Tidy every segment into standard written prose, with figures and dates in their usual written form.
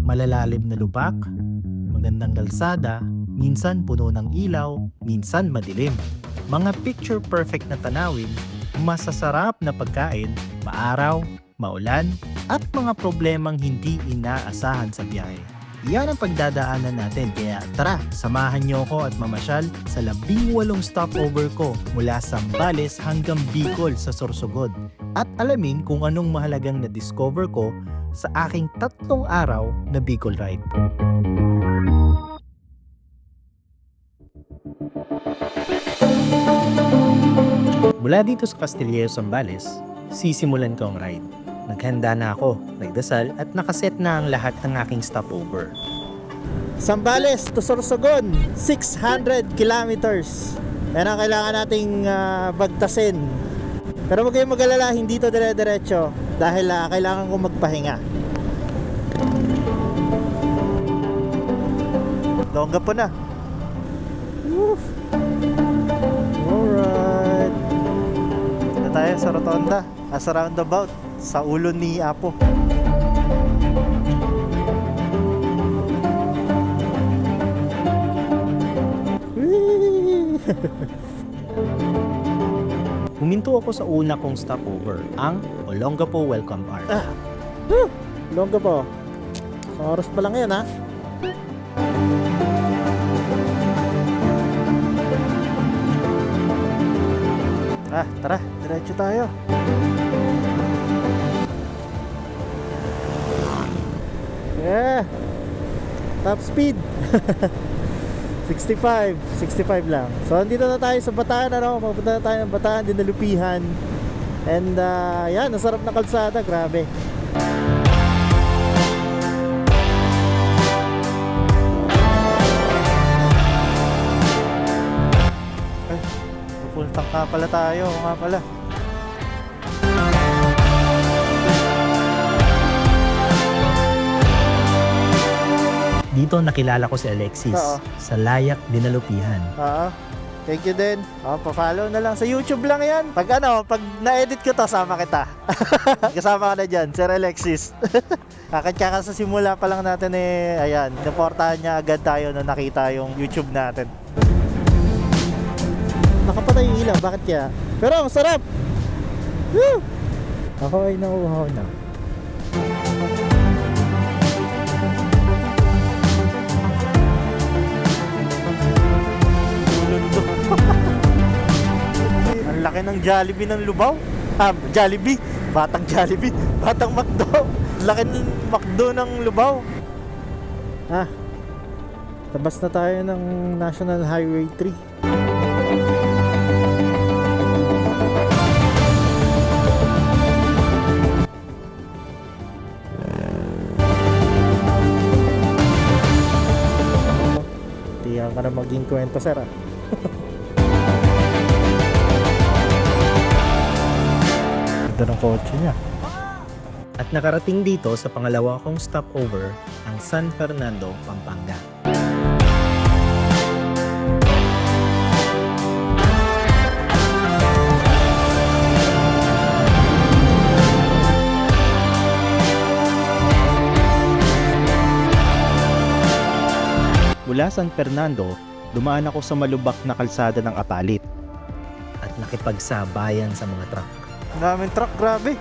Malalalim na lubak, magandang kalsada, minsan puno ng ilaw, minsan madilim. Mga picture-perfect na tanawin, masasarap na pagkain, maaraw, maulan, at mga problemang hindi inaasahan sa biyahe. Yan ang pagdadaanan natin, kaya tara, samahan niyo ako at mamasyal sa 18 stopover ko mula Zambales hanggang Bicol sa Sorsogon at alamin kung anong mahalagang na-discover ko sa aking 3 araw na Bicol ride. Mula dito sa Castillejo, Zambales, sisimulan ko ang ride. Naghanda na ako, nagdasal at nakaset na ang lahat ng aking stopover. Zambales to Sorsogon, 600 kilometers. Yan ang kailangan nating bagtasin. Pero huwag kayong mag-alala, hindi to dire-diretso dahil kailangan kong magpahinga. Longga po na. Woof. Alright. Na tayo sa rotonda, sa roundabout, sa ulo ni Apo. Huminto ako sa una kong stopover, ang Olongapo Welcome Arch. Longga po. Sa oras pa lang yan, ha? Tara, diretso tayo. Yeah. Top speed. 65 lang. So andito na tayo sa Bataan, Papunta na tayo ng Bataan, Dinalupihan. And yan, nasarap na kalsada, grabe. Full tank nga pala tayo, nga pala. Dito nakilala ko si Alexis sa Layak Dinalupihan. Thank you din. Pa-follow na lang sa YouTube lang yan. Pag na-edit ko to, sama kita. Kasama ka na dyan, Sir Alexis. Kakatya sa simula pa lang natin ayan, naportahan niya agad tayo na nakita yung YouTube natin. Nakapatay yung ilaw, bakit kaya? Pero ang sarap! Woo! Ako ay nauuhaw na. Ang laki ng Jollibee ng Lubao. Jollibee. Batang Jollibee. Batang McDo. Laki ng McDo ng Lubao. Tabas na tayo ng National Highway 3. Tiyan ka na maging kwento, sir, Ganda ng kotse niya. At nakarating dito sa pangalawa kong stopover, ang San Fernando, Pampanga. Mula San Fernando, dumaan ako sa malubak na kalsada ng Apalit at nakipagsabayan sa mga truck. Ang daming truck, grabe.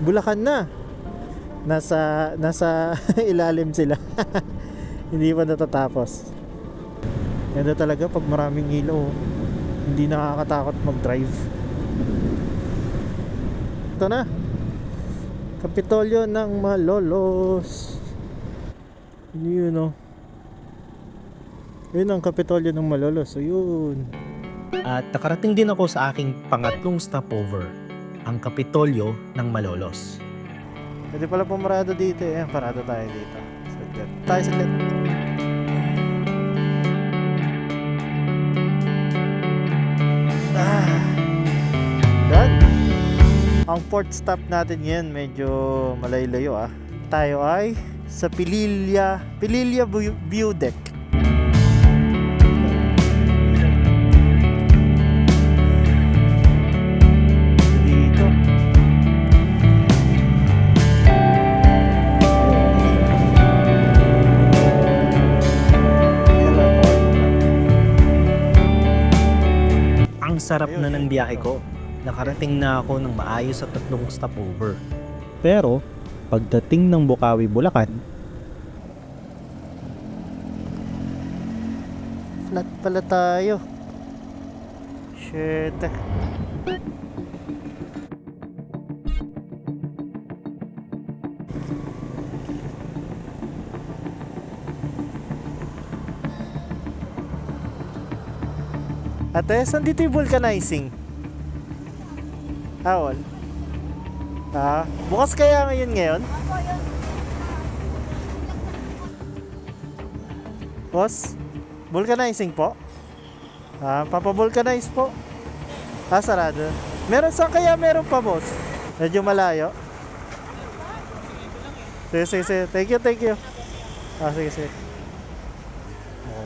Bulacan na. Nasa ilalim sila. Hindi pa natatapos. Ganda talaga pag maraming ilaw. Hindi nakakatakot mag-drive. Ito na. Kapitolyo ng Malolos. Yun, Yun ang Kapitolyo ng Malolos. So yun. At nakarating din ako sa aking pangatlong stopover, ang Kapitolyo ng Malolos. Pwede pala pumarada dito. Parada tayo dito. Saglit. Tayo saglit. port stop natin ngayon, medyo malayo-layo Tayo ay sa Pililla View Deck. Dito. Ang sarap na ng biyahe ko. Nakarating na ako ng maayos sa 3 stopover. Pero, pagdating ng Bukawi, Bulacan, Flat pala tayo. Shit. Ate, saan dito yung vulcanizing? Awal. Bukas kaya ngayon? Boss? Vulcanizing po? Papa-vulcanize po? Sarado. Saan kaya meron pa, boss? Medyo malayo. Sige. Thank you. Sige.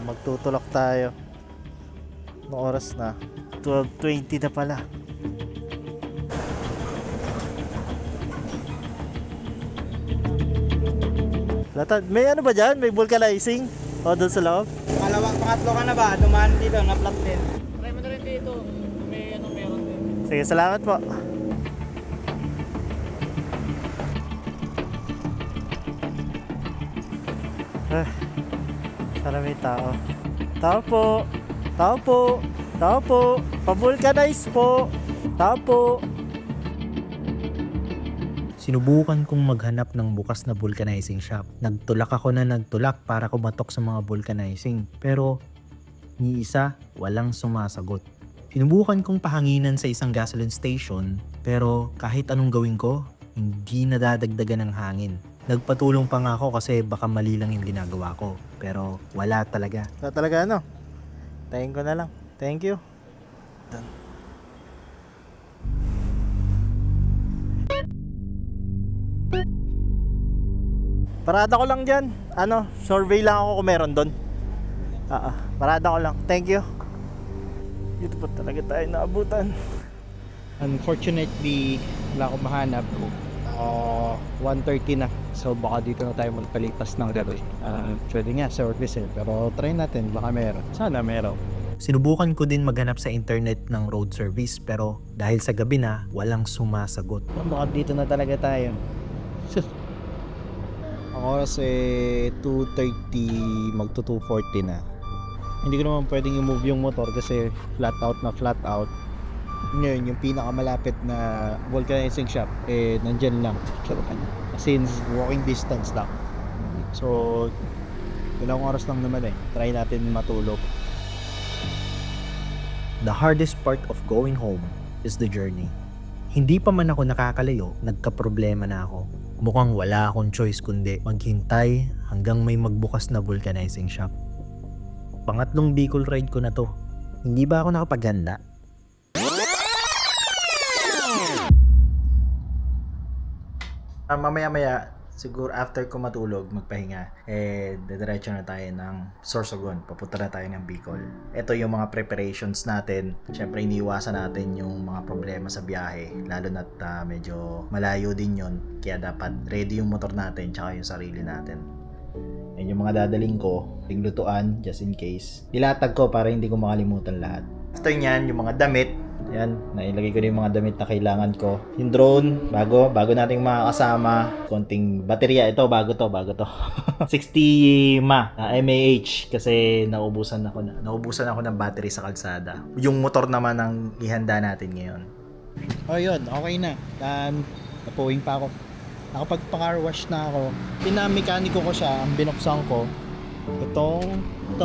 Magtutulak tayo. Anong oras na? 12:20 na pala. Latad, may ano ba dyan? May vulcanizing? O doon sa loob? Pangatlo ka na ba? Dumaan dito, na-plot din. Try mo na rin dito. Meron din. Sige, salamat po. Sana may tao. Tao po. Pa-vulcanize po. Tao po. sinubukan kong maghanap ng bukas na vulcanizing shop. Nagtulak para kumatok sa mga vulcanizing. Pero, ni isa, walang sumasagot. Sinubukan kong pahanginan sa isang gasoline station, pero kahit anong gawin ko, hindi nadadagdagan ng hangin. Nagpatulong pa nga ako kasi baka mali lang yung ginagawa ko. Pero wala talaga. Talaga ano? Tayin ko na lang. Thank you. Done. Parada ko lang dyan. Survey lang ako kung meron doon. Parada ko lang. Thank you. Dito pa talaga tayo naabutan. Unfortunately, wala akong mahanap. 1:30 na. So baka dito na tayo magpalipas ng gabi. Pwede nga service pero try natin, baka meron. Sana meron. Sinubukan ko din maghanap sa internet ng road service pero dahil sa gabi na, walang sumasagot. Baka dito na talaga tayo. Ang oras 2:30 magto 2:40 na. Hindi ko naman pwedeng i-move yung motor kasi flat out. Ngayon, yung pinakamalapit na vulcanizing shop, nandyan lang. Since walking distance lang. So, ilang oras lang naman Try natin matulog. The hardest part of going home is the journey. Hindi pa man ako nakakalayo, nagka-problema na ako. Mukhang wala akong choice kundi maghintay hanggang may magbukas na vulcanizing shop. Pangatlong Bicol ride ko na to. Hindi ba ako nakapaghanda? Mamaya siguro after ko matulog, magpahinga, diretso na tayo ng Sorsogon. Papunta na tayo ng Bicol. Ito yung mga preparations natin. Siyempre, iniiwasan natin yung mga problema sa biyahe. Lalo na't medyo malayo din yun. Kaya dapat ready yung motor natin tsaka yung sarili natin. Yan yung mga dadaling ko. Tinglutuan, just in case. Ilatag ko para hindi ko makalimutan lahat. After nyan, yung mga damit. Yan, nailagay ko na yung mga damit na kailangan ko. Yung drone, bago nating makakasama. Konting baterya, ito, bago to. 60 mAh kasi naubusan ako ng battery sa kalsada. Yung motor naman ang ihanda natin ngayon. Yun, okay na. Napuwing pa ako. Nakapagpa-car wash na ako. Pinamekaniko ko siya, ang binuksan ko. Ito,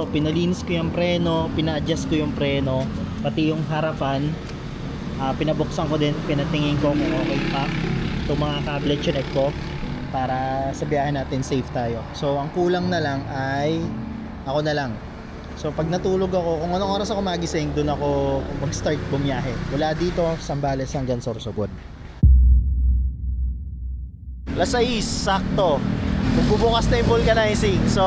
pinalinis ko yung preno, pina-adjust ko yung preno, pati yung harapan. Pinabuksan ko din, pinatingin ko kung okay pa. Itong mga kable check ko para sa biyahe natin safe tayo. So, ang kulang na lang ay ako na lang. So, pag natulog ako, kung anong oras ako magising, doon ako mag-start bumiyahe. Mula dito, Zambales hanggang Sorsogon. Alas 6, sakto. Magbubukas na yung vulcanizing. So,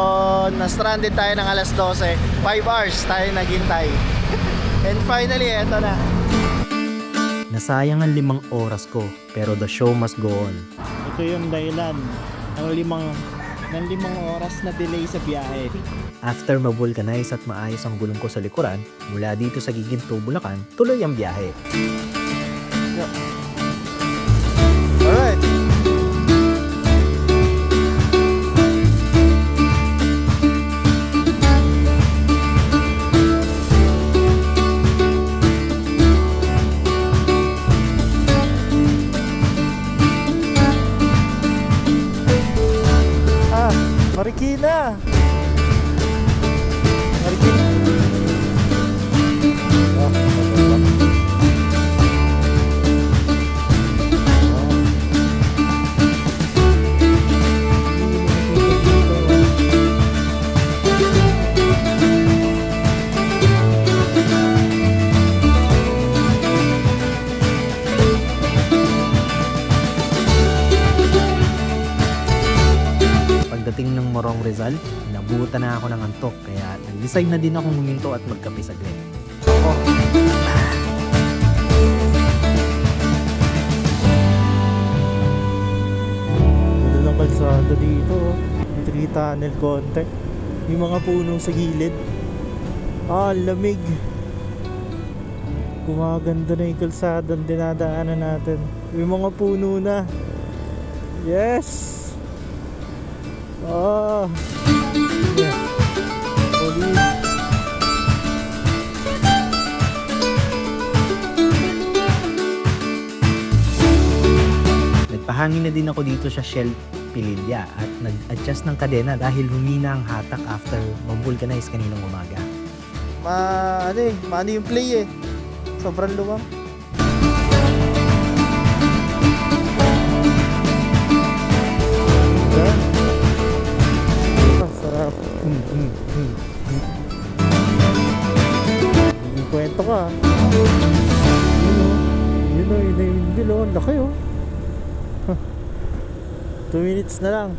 na-stranded tayo ng alas 12. 5 hours tayo naghintay. And finally, eto na. Nasayang ang 5 oras ko, pero the show must go on. Ito yung dahilan ng limang oras na delay sa biyahe. After ma-vulcanize at maayos ang gulong ko sa likuran, mula dito sa Giginto, Bulacan, tuloy ang biyahe. Alright. Marikina. Marikina. Pagdating ng Morong Rizal, nabutan na ako ng antok kaya nag-decide na din akong huminto at magkape saglit. Ito ng kalsada dito. May tree tunnel konti. May mga puno sa gilid. Lamig. Gumaganda na yung kalsada ang dinadaanan natin. May mga puno na. Yes! Yeah. Police. Nagpahangin na din ako dito sa Shell Pililla at nag-adjust ng kadena dahil humina ang hatak after mag-vulcanize kaninang umaga. Maano yung play eh. Sobrang luwang. Sarap. Yung kwento ka. Yun o, yung bilo. Ang laki o. 2 minutes na lang.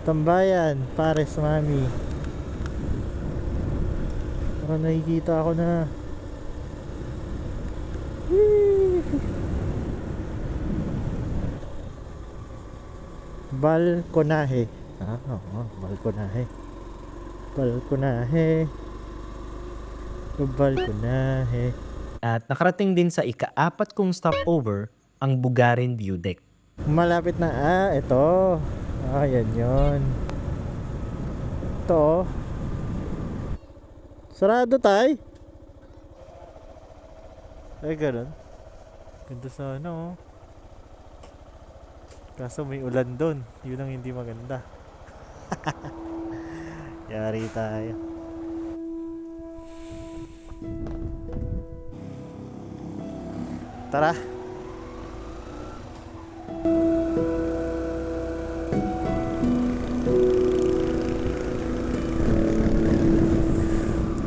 Tambayan, Pares, Mami. Parang nakikita ako na. Balconaje. Oo, Balconaje. Balconaje. At nakarating din sa ika-4 kong stopover, ang Bugarin View Deck. Malapit na. Ito. Yan yun. Ito. Sarado tay. Ay, ganun. Ganda sana oh. Kaso may ulan doon. Yun ang hindi maganda. Yari tayo. Tara.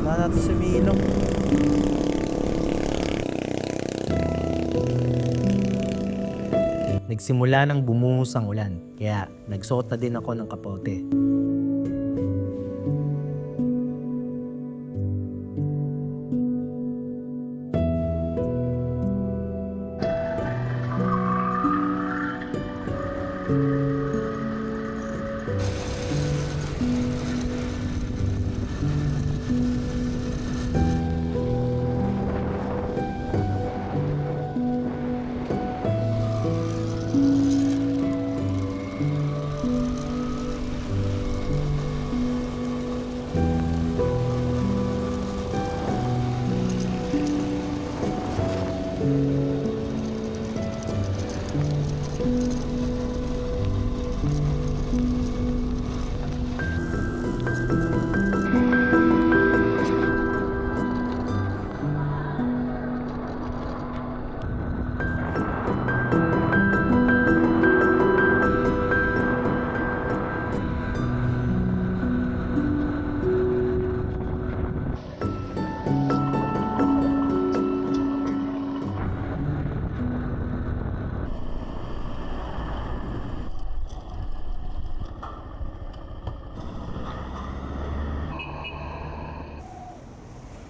Wala natin sa Milong. Nagsimula nang bumuhos ang ulan, kaya nagsuot na din ako ng kapote.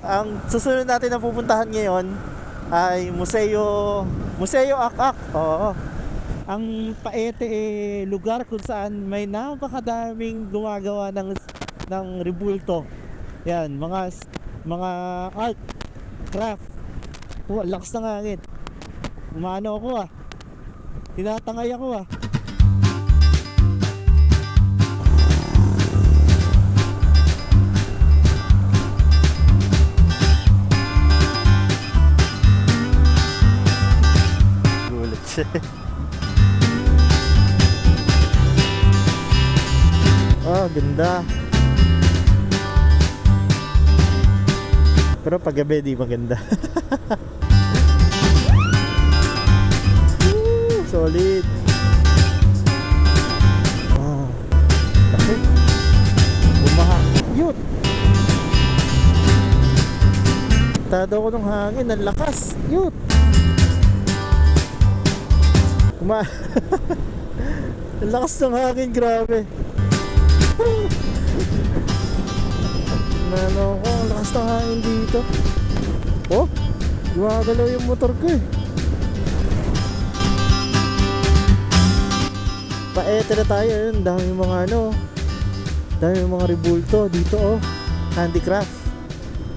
Ang susunod natin na pupuntahan ngayon ay Museo Akak. Oo. Ang Paete lugar kung saan may napakadaming gumagawa ng rebulto. Yan, mga art, craft. Oh, lakas ng hangin. Umano ako tinatangay ako Gulat siya. Ganda. Pero pag gabi di maganda. Solid. Laki. Bumaha. Yun. Tado ko ng hangin. Ang lakas. Yun. Ang lakas ng hangin. Grabe. Ano ko, ang lakas ng hangin dito. Oh, gumagalaw yung motor ko Paete na tayo yun. Dami mga rebulto dito handicraft.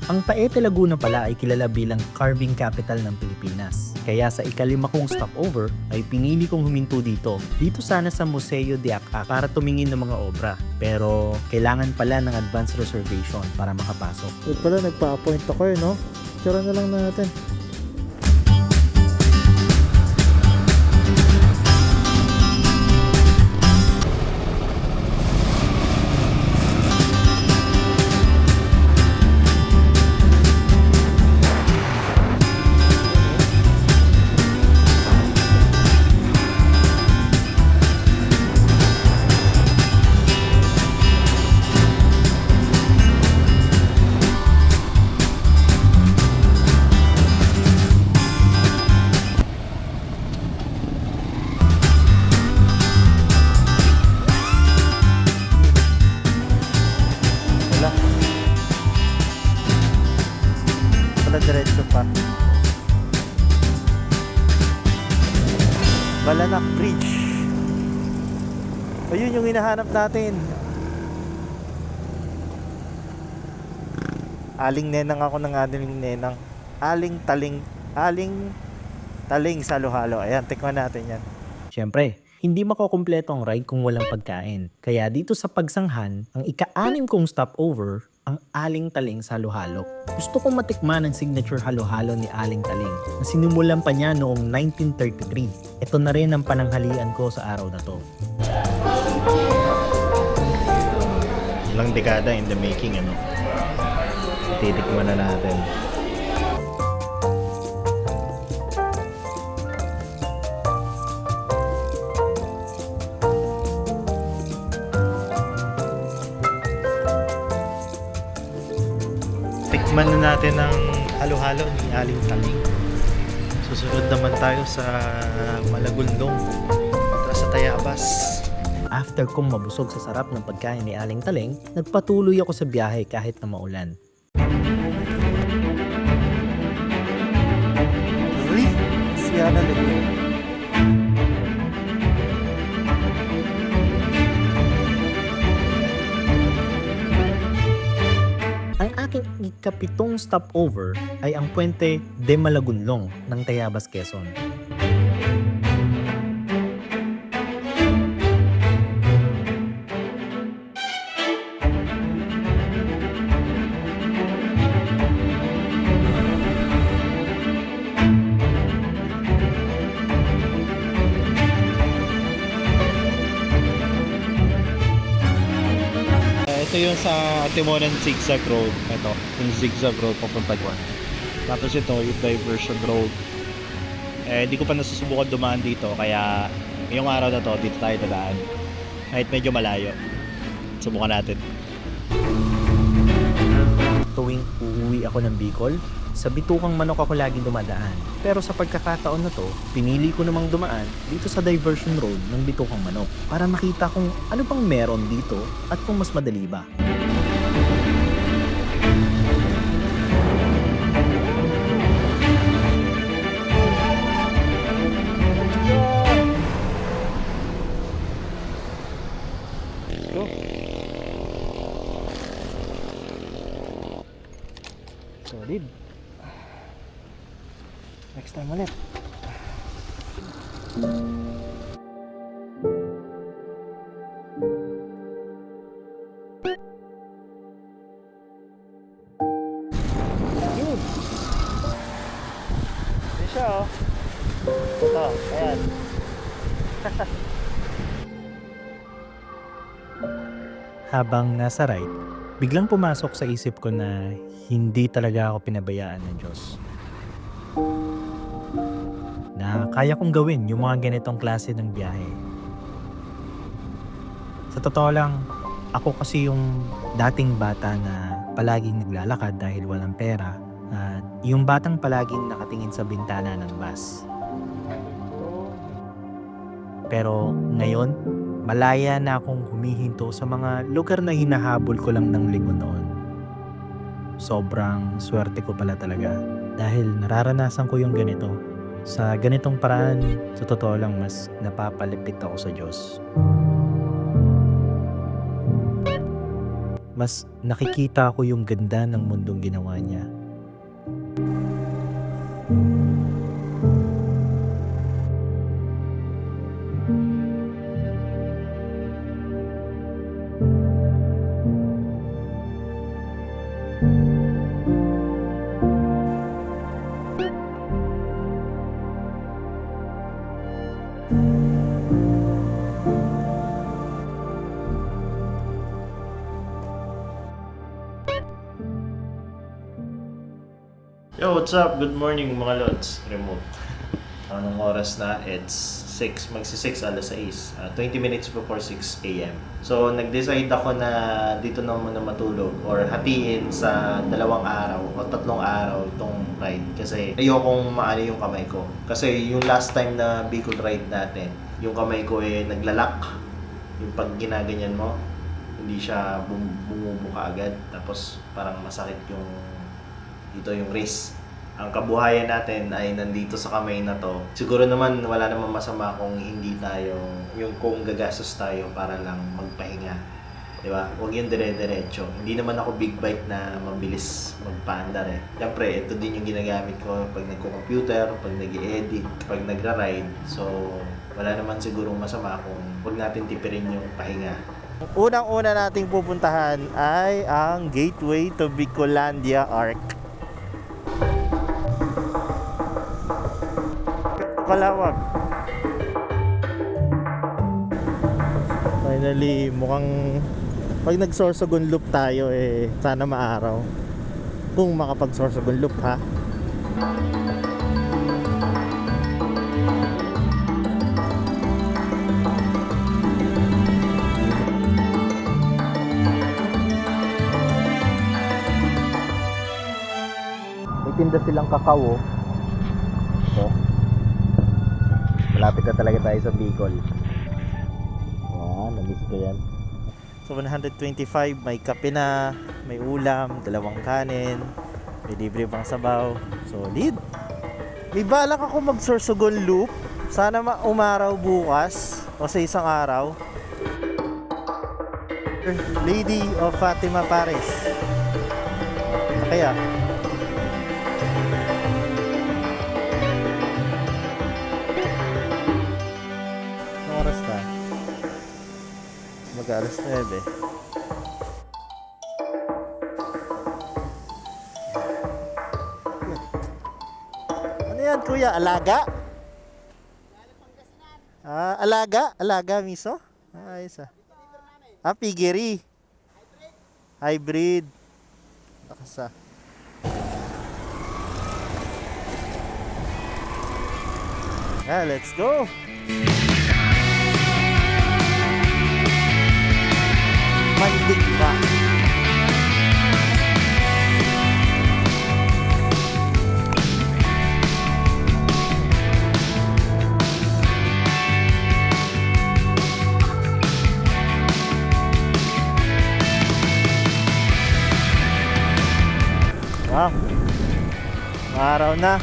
Ang Paete Laguna pala ay kilala bilang carving capital ng Pilipinas. Kaya sa ikalima kong stopover ay pinili kong huminto dito. Dito sana sa Museo de Akak para tumingin ng mga obra. Pero kailangan pala ng advance reservation para makapasok. Wait pala, nagpa-appoint ako no? Tira na lang natin. Diretso pa. Balanak Bridge. Ayun yung hinahanap natin. Aling nenang ako ng aling nenang. Aling taling saluhalo. Ayan, tikman natin yan. Siyempre, hindi makukumpleto ang ride kung walang pagkain. Kaya dito sa Pagsanghan, ang ika-6 kong stopover, ang Aling Taling Saluhalo. Gusto kong matikman ang signature halo-halo ni Aling Taling na sinimulan pa niya noong 1933. Ito na rin ang pananghalian ko sa araw na to. Ilang dekada in the making, titikman na natin. Tikman na natin ang halo-halo ni Aling Taling. Susunod naman tayo sa Malagundong kontra sa Tayabas. After kong mabusog sa sarap ng pagkain ni Aling Taling, nagpatuloy ako sa biyahe kahit na maulan. Uy, siya na Laguna. Ang aking ikapitong stopover ay ang Puente de Malagunlong ng Tayabas, Quezon. Ito yung sa Timonan Zigzag Road. Ito, yung Zigzag Road papunta dyan. Tapos ito, yung Diversion Road. Hindi ko pa nasusubukan dumaan dito, kaya ngayong araw na to, dito tayo dadaan. Kahit medyo malayo. Subukan natin. Tuwing uuwi ako ng Bicol, sa Bitukang Manok ako lagi dumadaan. Pero sa pagkakataon na to, pinili ko namang dumaan dito sa Diversion Road ng Bitukang Manok para makita kung ano pang meron dito at kung mas madali ba. Solid. Next time ulit. Yun. Yun siya oh. Ito, ayan. Habang nasa ride, biglang pumasok sa isip ko na hindi talaga ako pinabayaan ng Diyos. Na kaya kong gawin yung mga ganitong klase ng biyahe. Sa totoo lang, ako kasi yung dating bata na palaging naglalakad dahil walang pera at yung batang palaging nakatingin sa bintana ng bus. Pero ngayon, malaya na akong humihinto sa mga lugar na hinahabol ko lang ng lingon noon. Sobrang swerte ko pala talaga dahil nararanasan ko yung ganito. Sa ganitong paraan, sa totoo lang mas napapalipit ako sa Diyos. Mas nakikita ko yung ganda ng mundong ginawa niya. Yo, what's up? Good morning mga lods. Remote. Anong oras na? It's 6. Magsi-6 alas 6. 20 minutes before 6 a.m. So, nag-decide ako na dito na muna matulog or hatiin sa 2 araw o 3 araw itong ride. Kasi ayokong maano yung kamay ko. Kasi yung last time na Bicol ride natin, yung kamay ko naglalak. Yung pag ginaganyan mo, hindi siya bumubuka agad. Tapos parang masakit yung dito yung wrist. Ang kabuhayan natin ay nandito sa kamay na to. Siguro naman wala namang masama kung hindi tayo, yung kung gagastos tayo para lang magpahinga. Diba? Huwag yung dire-diretso. Hindi naman ako big bike na mabilis magpaandar eh. Siyempre, ito din yung ginagamit ko pag nagko-computer, pag nag-edit, pag nagra-ride. So, wala naman sigurong masama kung huwag natin tipirin yung pahinga. Unang-una nating pupuntahan ay ang gateway to Bicolandia Arc. Kalawag. Finally, mukhang pag nag-Sorsogon loop tayo sana maaraw. Kung makapag-Sorsogon loop ha. May tinda silang kakao. Ito. Malapit na talaga tayo sa Bicol. Na-miss ko yan. So 125, may kape na, may ulam, 2 kanin, may libre pang sabaw. Solid. May balak ako mag-Sorsogon loop. Sana umaraw bukas o sa isang araw. Lady of Fatima Paris. Kaya oras na mag-alas 9. Ano yan kuya? Alaga? Alaga miso? Ayos piggery. Hybrid. Nakasa. Let's go. Mandig ba? Wow. Araw na.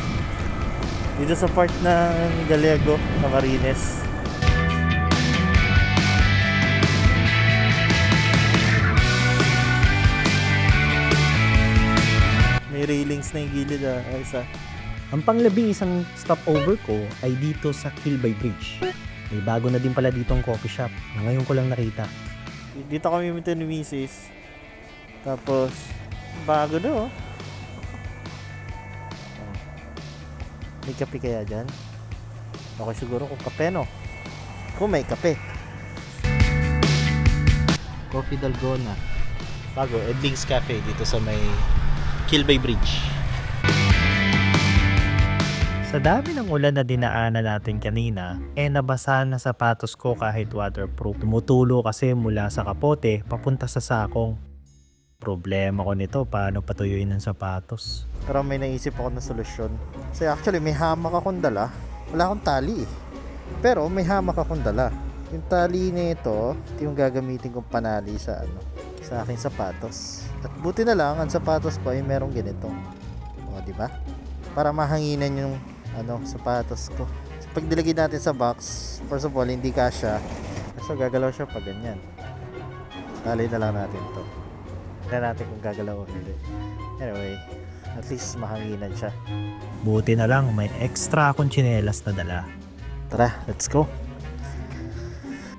Dito sa part ng Gallego, Camarines. May railings na yung gilid Ayos Ang panglabing isang stopover ko ay dito sa Kilbay Bridge. May bago na din pala ditong coffee shop na ngayon ko lang nakita. Dito kami minto ni Mrs. Tapos, bago na May kape kaya dyan? Okay siguro kung kape Kung may kape. Coffee Dalgona. Bago, Edling's Cafe dito sa may Kilbay Bridge. Sa dami ng ulan na dinaanan natin kanina, nabasa na sapatos ko kahit waterproof. Tumutulo kasi mula sa kapote papunta sa sakong. Problema ko nito, paano patuyuin ang sapatos? Pero may naisip ako na solusyon. Kasi actually may hamak akong dala. Wala akong tali Pero may hamak akong dala. Yung tali nito, ito yung gagamitin kong panali sa aking sapatos. At buti na lang ang sapatos ko ay merong ganito. O, di ba? Para mahanginan yung sapatos ko. So, pag dilagay natin sa box, first of all, hindi kasya. So, gagalaw siya pag ganyan. Tali na lang natin to. Tignan natin kung gagalaw o hindi. Anyway, at least mahanginan siya. Buti na lang may extra akong tsinelas na dala. Tara, let's go.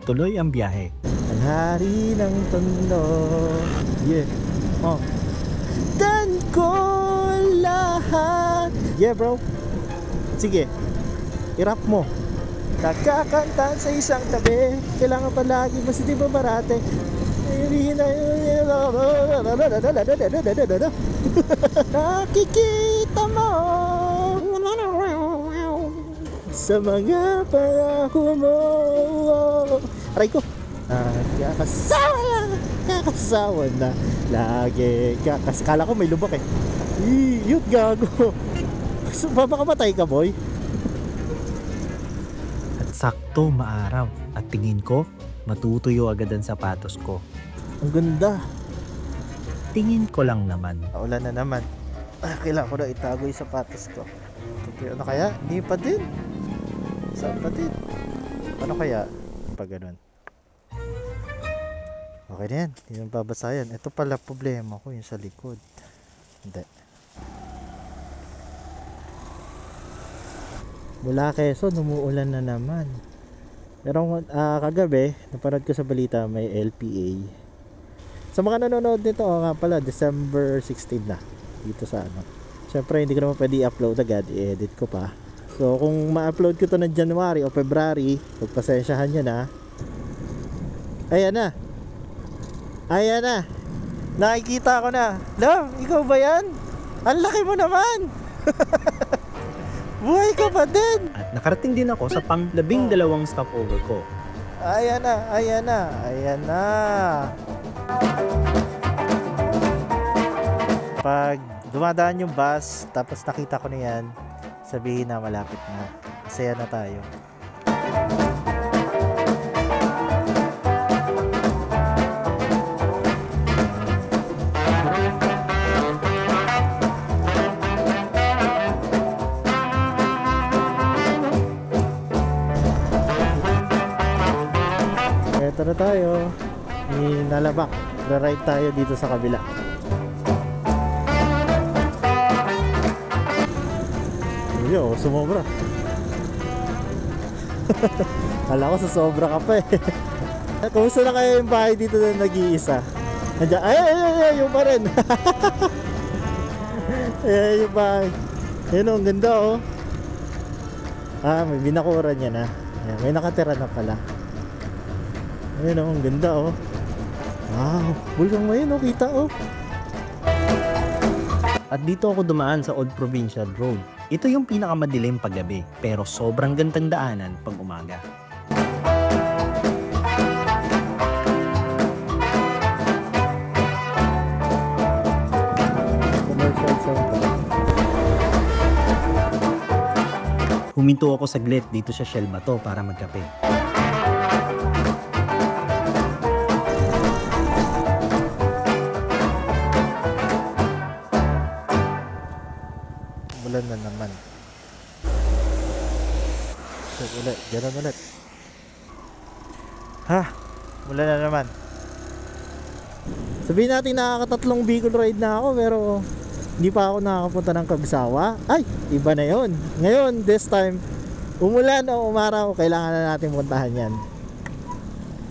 Tuloy ang biyahe. Ang hari ng tondo. Yeah. Dan ko lahat. Yeah, bro. Sige. I-rap mo. Nagkakanta sa isang tabi. Kailangan palagi mas hindi ba barate. Nakikita mo sa mga pangako mo. Aray ko. Kakasawa na lagi kala ko may lubak yut gago. Papakamatay ka, boy. At sakto maaraw. At tingin ko, matutuyo agad ang sapatos ko. Ang ganda. Tingin ko lang naman. Ulan na naman. Kailangan ko na itago yung sapatos ko. Tutuyo na kaya? Hindi pa din. Saan pa din? Ano kaya? Pag ganun. Okay na yan. Hindi nang babasayan. Ito pala problema ko yung sa likod. Hindi. Mula Quezon, umuulan na naman. Pero kagabi, napanood ko sa balita may LPA. Sa mga nanonood nito, nga pala, December 16 na. Dito sa Siyempre, hindi ko naman pwede i-upload agad. I-edit ko pa. So, kung ma-upload ko to ng January o February, pagpasensyahan nyo na. Ayan na. Ayan na. Nakikita ko na. Love, ikaw ba yan? Ang laki mo naman. Buhay ka pa din. At nakarating din ako sa pang-12 stopover ko. Ayan na, ayan na, ayan na. Pag dumadaan yung bus, tapos nakita ko na yan, sabihin na malapit na. Masaya na tayo. Eto na tayo. Nalabak. Ra-ride tayo dito sa kabila. Yo, sumobra. Kala ko sa sobra ka pa eh. Kumusta na kaya yung bahay dito na nag-iisa? Nandiyan, ay, yung pa rin. Ay, yung bahay. Ayun, ang ganda oh. May binakuran niya na. Ayan, may nakatira na pala. Ayun oh, ang ganda oh. Wow, bulkang mo yun oh, kita oh. At dito ako dumaan sa Old Provincial Road. Ito yung pinakamadilim paggabi, pero sobrang gandang daanan pag umaga. Commercial center. Huminto ako saglit dito sa Shell Bato para magkape. Ulan na naman. So, ulit. Ganun ulit. Ha? Ulan na naman. Sabihin natin nakakatatlong Bicol ride na ako pero Hindi pa ako nakakapunta ng Kagsawa. Ay, iba na yon. Ngayon, this time, umulan o umaraw, kailangan na natin puntahan yan.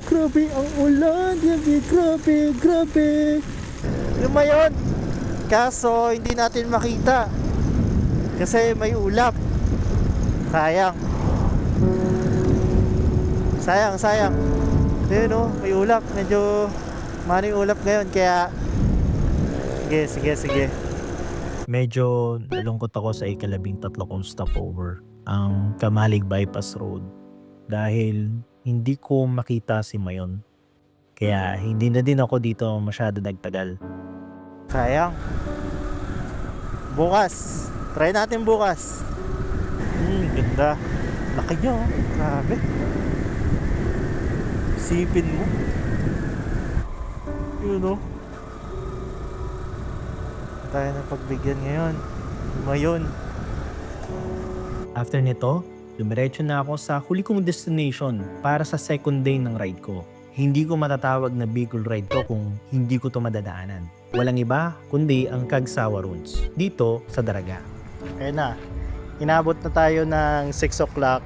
Grabe ang ulan, grabe, grabe, grabe. Yung yun. Kaso, hindi natin makita. Kasi may ulap. Sayang. Sayang. Ayun o, may ulap. Medyo maraming ulap ngayon, kaya sige. Medyo nalungkot ako sa ika-13 kong stopover, ang Kamalig Bypass Road, dahil hindi ko makita si Mayon. Kaya hindi na din ako dito masyado nagtagal. Sayang. Bukas. Try natin bukas. Ganda. Laki niya oh. Grabe. Sipin mo. Yun oh. Tayo na pagbigyan ngayon. Mayon. After nito, dumiretso na ako sa huli kong destination para sa second day ng ride ko. Hindi ko matatawag na Bicol ride to kung hindi ko to madadaanan. Walang iba kundi ang Kagsawa Ruins, dito sa Daraga. Ayun na. Inabot na tayo ng 6 o'clock.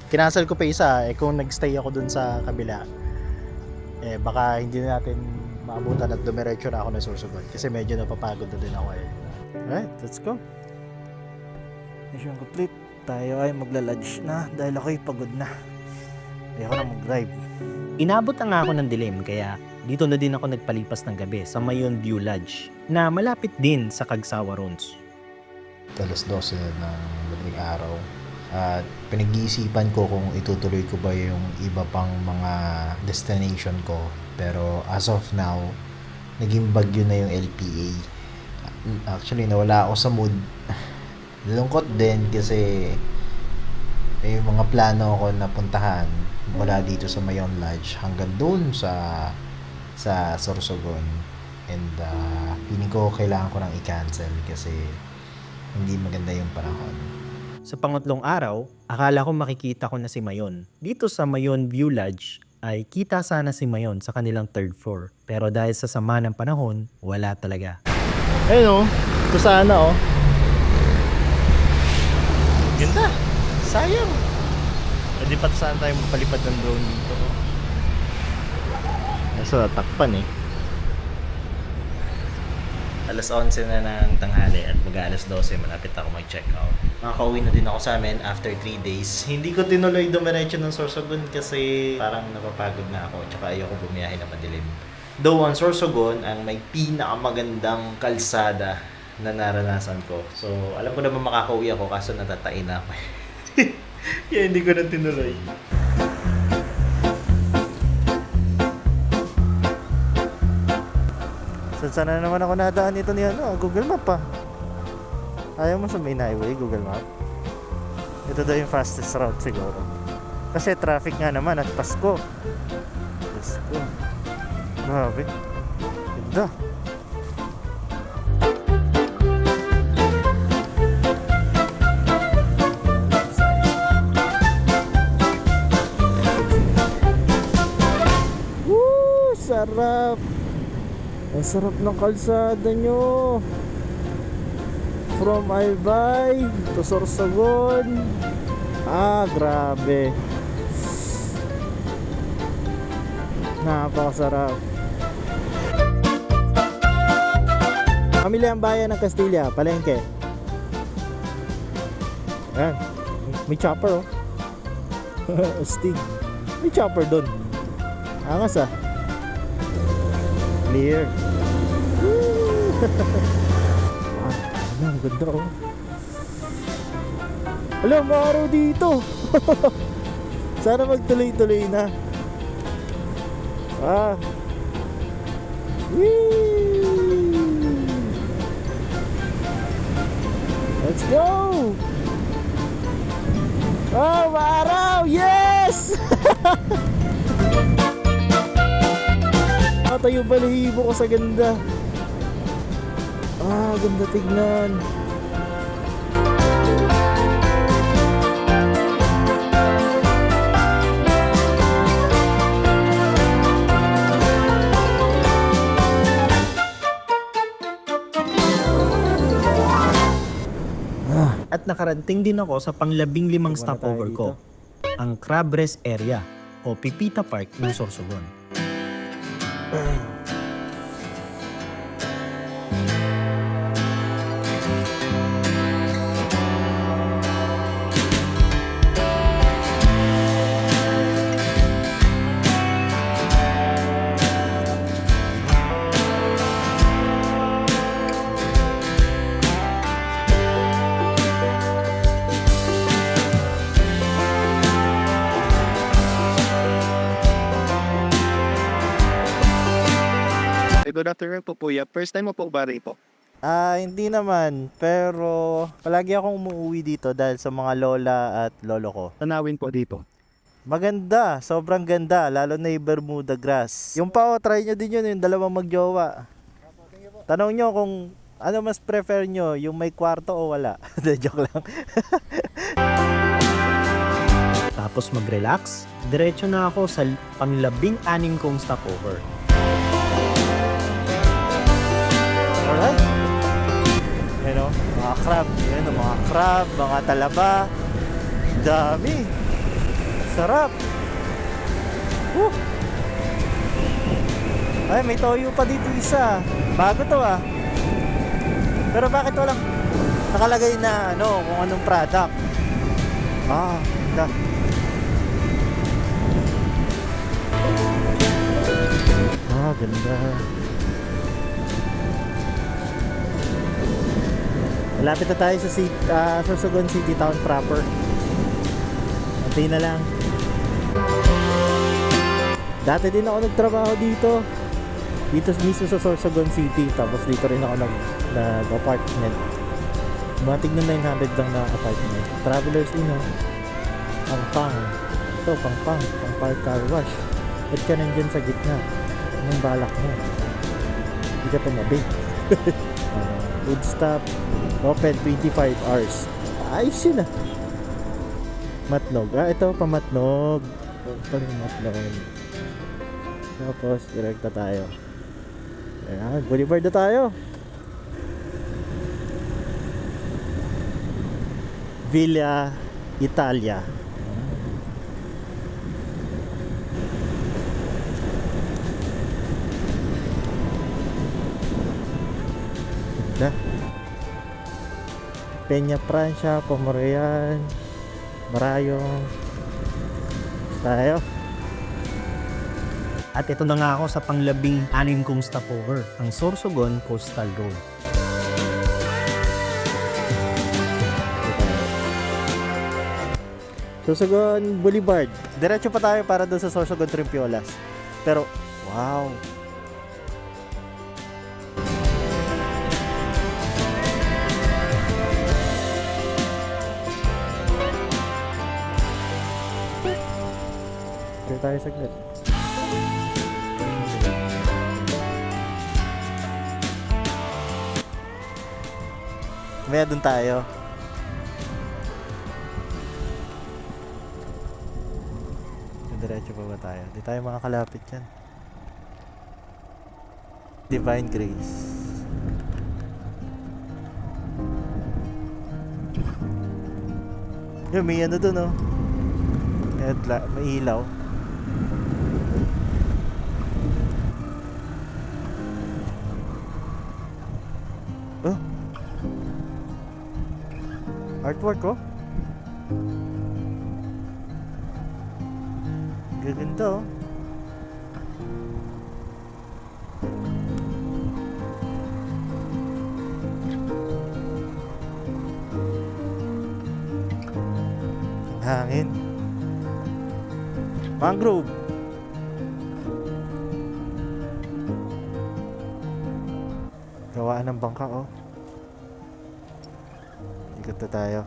Kinansel ko pa isa. Kung nagstay ako dun sa kabila, baka hindi na natin maabutan at dumiretso na ako na Sorsogon. Kasi medyo napapagod na din ako Alright, let's go. Mission complete. Tayo ay magla-lunch na dahil ako'y pagod na. Ayoko na mag-drive. Inabot na nga ako ng dilim kaya dito na din ako nagpalipas ng gabi sa Mayon View Lodge na malapit din sa Kagsawa Ruins. Alas 12 ng madaling araw at pinag-iisipan ko kung itutuloy ko ba yung iba pang mga destination ko, pero as of now naging bagyo na yung LPA. Actually nawala ako sa mood. Lungkot din kasi yung mga plano ko na puntahan mula dito sa Mayon Lodge hanggang doon sa Sorsogon, and feeling ko kailangan ko nang i-cancel kasi hindi maganda yung panahon. Sa pangatlong araw, akala ko makikita ko na si Mayon. Dito sa Mayon View Lodge ay kita sana si Mayon sa kanilang third floor. Pero dahil sa sama ng panahon, wala talaga. Ayun o. Ito sana o. Ganda. Sayang. Pwede pa saan tayo magpalipad ng drone dito. Kaso takpan eh. Alas 11 na ng tanghali at mag-alas 12 malapit ako mag-check out. Makakauwi na din ako sa amin after 3 days. Hindi ko tinuloy dumiretso ng Sorsogon kasi parang napapagod na ako tsaka ayoko bumiyahe na madilim. Though ang Sorsogon ang may pinakamagandang kalsada na naranasan ko. So alam ko naman makakauwi ako kaso natatain na ako. Kaya hindi ko na tinuloy. Saan na naman ako nadaan nito ni Google Map pa. Ayaw mo sa main highway, Google Map. Ito daw yung fastest route siguro. Kasi traffic nga naman at Pasko. Pasko. Grabe. Ganda. Woo! Sarap! Ang sarap ng kalsada nyo. From Albay to Sorsogon. Grabe. Napakasarap. Pamilyang bayan ng Castilla, Palengke. Ayan. May chopper oh. Astig. May chopper doon. Angas ah. Clear. Ang ganda oh. Alam, maaraw dito. Sana magtuloy-tuloy na. Whee! Let's go! Maaraw! Yes! Tayo balahibo ko sa ganda. Ganda tignan. At nakarating din ako sa pang-15 Muna stopover tayo ko, ang Crab Rest Area o Pipita Park ng Sorsogon. Good afternoon po Kuya. First time mo po ba rito? Hindi naman, pero palagi akong umuwi dito dahil sa mga lola at lolo ko. Tanawin po dito. Maganda, sobrang ganda, lalo na yung Bermuda grass. Yung try nyo din yun, yung dalawang magjowa. Tanong nyo kung ano mas prefer nyo, yung may kwarto o wala. Joke lang. Tapos mag-relax, diretso na ako sa pang-16 kong stopover. Alright. Yan o, mga crab. Yan o, mga crab, mga talaba. Dami. Sarap. Woo. Ay, may toyo pa dito isa. Bago to ah. Pero bakit walang nakalagay na ano, kung anong product? Ganda. Ganda. Malapit na tayo sa Sorsogon City Town proper. Antay na lang. Dati din ako nagtrabaho dito. Dito mismo sa Sorsogon City. Tapos dito rin ako nag-apartment. Matig na 900 lang na apartment. Travelers Inn. Pang-pang. Ito, pang-pang. Pang-park car wash. Ba't ka nandyan sa gitna? Anong balak mo? Hindi ka tumabi. Food stop. Open 25 hours. Ayos yun ah. Matnog. Ito pamatnog. Matlog. Tapos direkta tayo. Ayan, Boulevard na tayo. Villa Italia. Ganda. Peña Francia, Pomorian, Marayong. Tayo. At ito na nga ako sa pang-16 kong stopover, ang Sorsogon Coastal Road. Sorsogon Boulevard. Diretso pa tayo para doon sa Sorsogon Trimpiolas. Pero, wow. Dito tayo saglit. Maya doon tayo. Diretso pa ba tayo? Di tayo makakalapit yan. Divine Grace. Yun, may ano dun oh. May ilaw. Oh. Artwork oh. Gaganda oh. Hangin. Mangrove. Gawaan ng bangka oh. Ikot na tayo.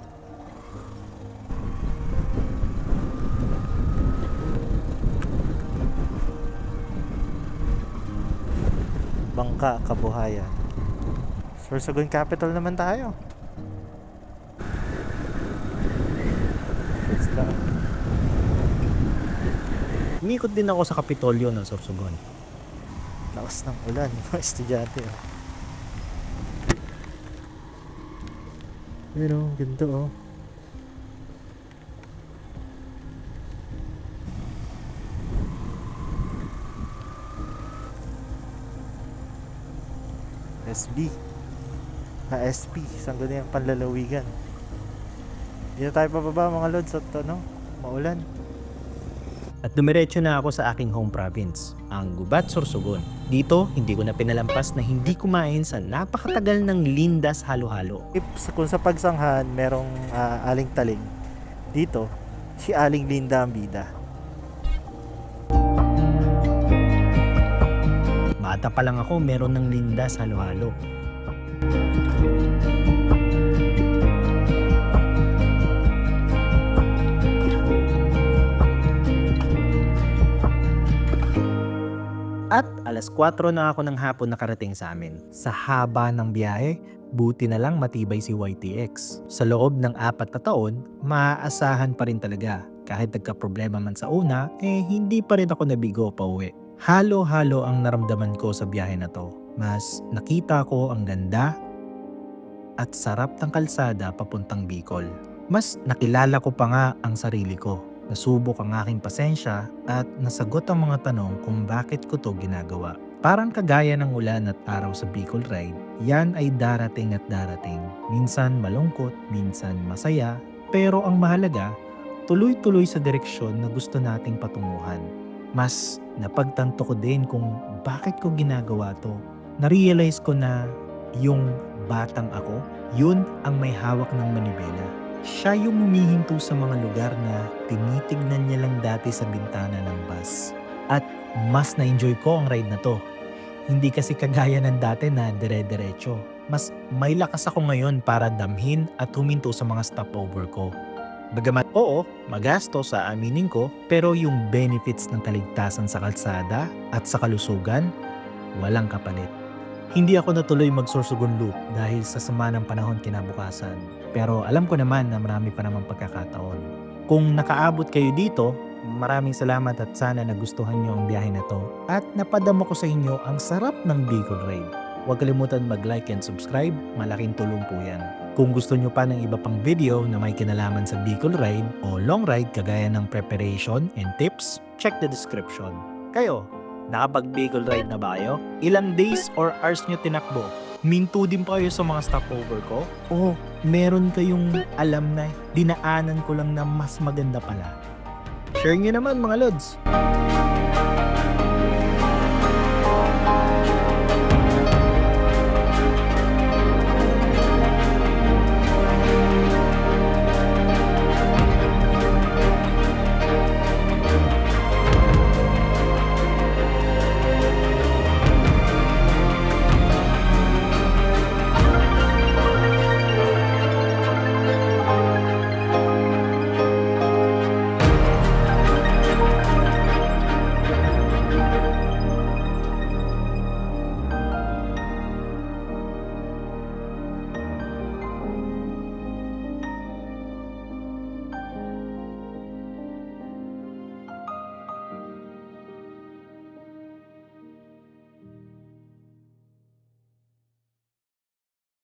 Bangka, kabuhayan. Sorsogon capital naman tayo. Let's go. Umikot din ako sa Kapitolyo ng Sorsogon. Lakas ng ulan, mga estudyante. Oh. Ayun oh, ganito oh. SB. Na SP. Saan ko na yung panlalawigan? Hindi na tayo pababa mga lods at ano, maulan. At dumiretso na ako sa aking home province, ang Gubat, Sorsogon. Dito, hindi ko na pinalampas na hindi kumain sa napakatagal ng lindas halo-halo. Kung sa pagsanghan, merong aling taling. Dito, si Aling Linda ang bida. Bata pa lang ako, meron ng lindas halo-halo. At alas 4 na ako ng hapon nakarating sa amin. Sa haba ng biyahe, buti na lang matibay si YTX. Sa loob ng 4 na taon, maaasahan pa rin talaga. Kahit nagka-problema man sa una, hindi pa rin ako nabigo pa uwi. Halo-halo ang naramdaman ko sa biyahe na to. Mas nakita ko ang ganda at sarap ng kalsada papuntang Bicol. Mas nakilala ko pa nga ang sarili ko. Nasubok ang aking pasensya at nasagot ang mga tanong kung bakit ko to ginagawa. Parang kagaya ng ulan at araw sa Bicol Ride, yan ay darating at darating. Minsan malungkot, minsan masaya, pero ang mahalaga, tuloy-tuloy sa direksyon na gusto nating patunguhan. Mas napagtanto ko din kung bakit ko ginagawa to. Na-realize ko na yung batang ako, yun ang may hawak ng manibela. Siya yung humihinto sa mga lugar na tinitignan niya lang dati sa bintana ng bus. At mas na-enjoy ko ang ride na to. Hindi kasi kagaya ng dati na dire-diretso. Mas may lakas ako ngayon para damhin at huminto sa mga stopover ko. Bagamat oo, magasto sa aminin ko, pero yung benefits ng kaligtasan sa kalsada at sa kalusugan, walang kapalit. Hindi ako natuloy mag-Sorsogon Loop dahil sa sama ng panahon kinabukasan. Pero alam ko naman na marami pa namang pagkakataon. Kung nakaabot kayo dito, maraming salamat at sana nagustuhan nyo ang biyahe na to. At napadama ko sa inyo ang sarap ng Bicol Ride. Huwag kalimutan mag-like and subscribe, malaking tulong po yan. Kung gusto nyo pa ng iba pang video na may kinalaman sa Bicol Ride o long ride kagaya ng preparation and tips, check the description. Kayo, nakapag-Bicol Ride na ba kayo? Ilang days or hours nyo tinakbo? Minto din pa kayo sa mga stopover ko? O meron kayong alam na dinaanan ko lang na mas maganda pala? Share nyo naman mga lods!